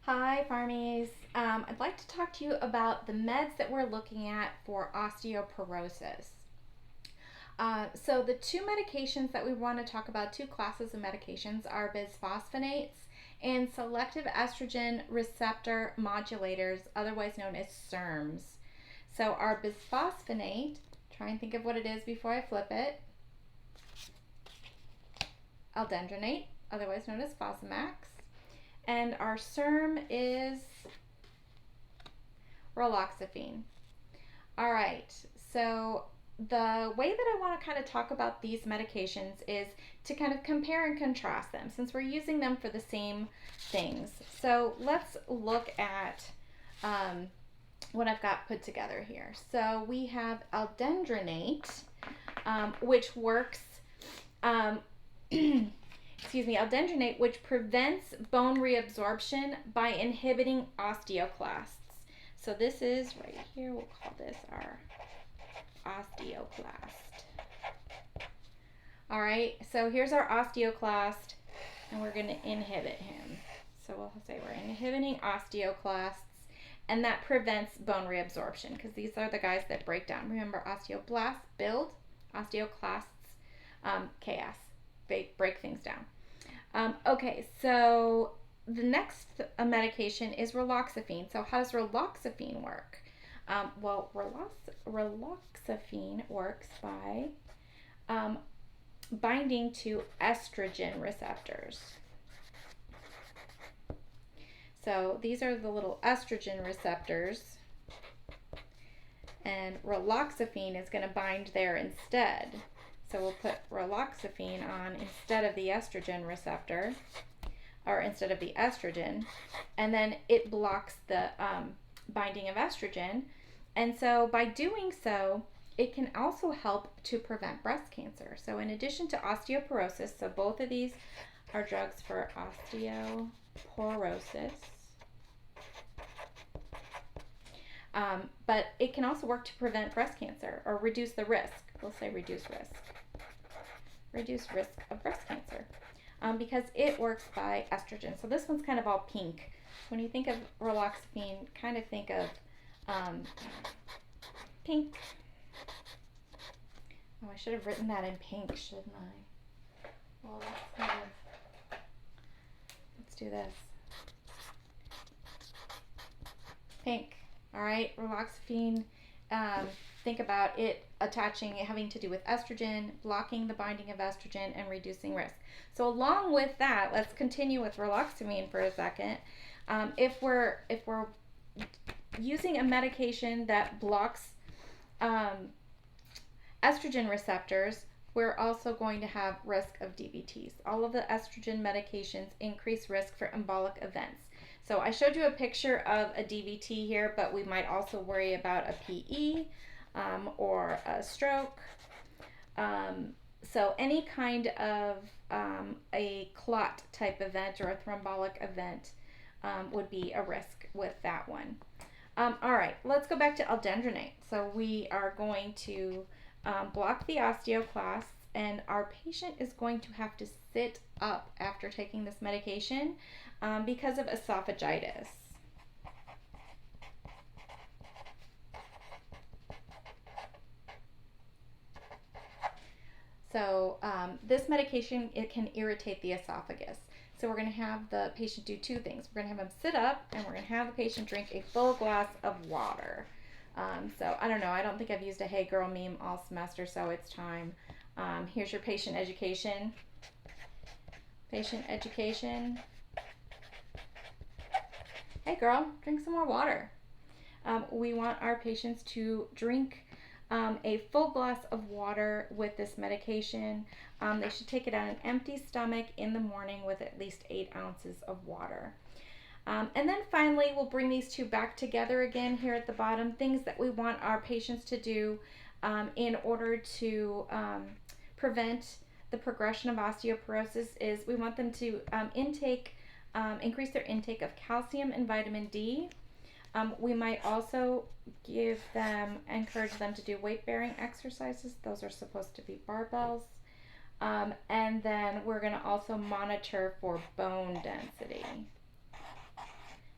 Hi, Farmies. I'd like to talk to you about the meds that we're looking at for osteoporosis. So the two medications that we want to talk about, two classes of medications, are bisphosphonates and selective estrogen receptor modulators, otherwise known as SERMs. So our bisphosphonate, try and think of what it is before I flip it. Alendronate, otherwise known as Fosamax. And our SERM is raloxifene. All right, so the way that I want to kind of talk about these medications is to kind of compare and contrast them since we're using them for the same things. So let's look at what I've got put together here. So we have alendronate, which works alendronate, which prevents bone reabsorption by inhibiting osteoclasts. So this is right here, we'll call this our osteoclast. All right, so here's our osteoclast, and we're going to inhibit him. So we'll say we're inhibiting osteoclasts, and that prevents bone reabsorption because these are the guys that break down. Remember, osteoblasts build, osteoclasts chaos. They break things down. Okay, so the next medication is raloxifene. So how does raloxifene work? Well, raloxifene works by binding to estrogen receptors. So these are the little estrogen receptors, and raloxifene is going to bind there instead. So we'll put raloxifene on instead of the estrogen receptor, or instead of the estrogen, and then it blocks the binding of estrogen. And so by doing so, it can also help to prevent breast cancer. So in addition to osteoporosis, so both of these are drugs for osteoporosis, but it can also work to prevent breast cancer or reduce the risk. We'll say reduce risk of breast cancer, because it works by estrogen. So this one's kind of all pink. When you think of raloxifene, kind of think of pink. Oh, I should have written that in pink, shouldn't I? Well, let's do this. Pink. All right, raloxifene. Think about it having to do with estrogen, blocking the binding of estrogen, and reducing risk. So along with that, let's continue with raloxifene for a second. If we're using a medication that blocks estrogen receptors, we're also going to have risk of DVTs. All of the estrogen medications increase risk for embolic events. So I showed you a picture of a DVT here, but we might also worry about a PE or a stroke. So any kind of a clot type event or a thrombolic event would be a risk with that one. All right, let's go back to alendronate. So we are going to block the osteoclasts, and our patient is going to have to sit up after taking this medication because of esophagitis. So this medication, it can irritate the esophagus. So we're going to have the patient do two things. We're going to have him sit up, and we're going to have the patient drink a full glass of water. So I don't know. I don't think I've used a Hey Girl meme all semester, so it's time. Here's your patient education. Patient education. Hey girl, drink some more water. We want our patients to drink a full glass of water with this medication. They should take it on an empty stomach in the morning with at least 8 ounces of water. And then finally, we'll bring these two back together again here at the bottom. Things that we want our patients to do in order to prevent the progression of osteoporosis is we want them to increase their intake of calcium and vitamin D. We might also encourage them to do weight-bearing exercises. Those are supposed to be barbells. And then we're going to also monitor for bone density.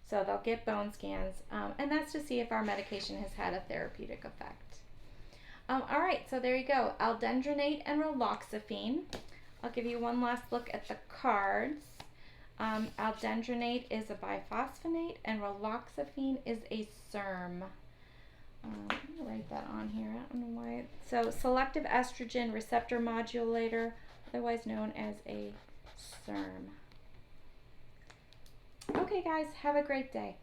So they'll get bone scans, and that's to see if our medication has had a therapeutic effect. All right, so there you go, aldendronate and raloxifene. I'll give you one last look at the cards. Aldendronate is a biphosphonate and raloxifene is a SERM. Let me write that on here. I don't know why. So selective estrogen receptor modulator, otherwise known as a SERM. Okay guys, have a great day.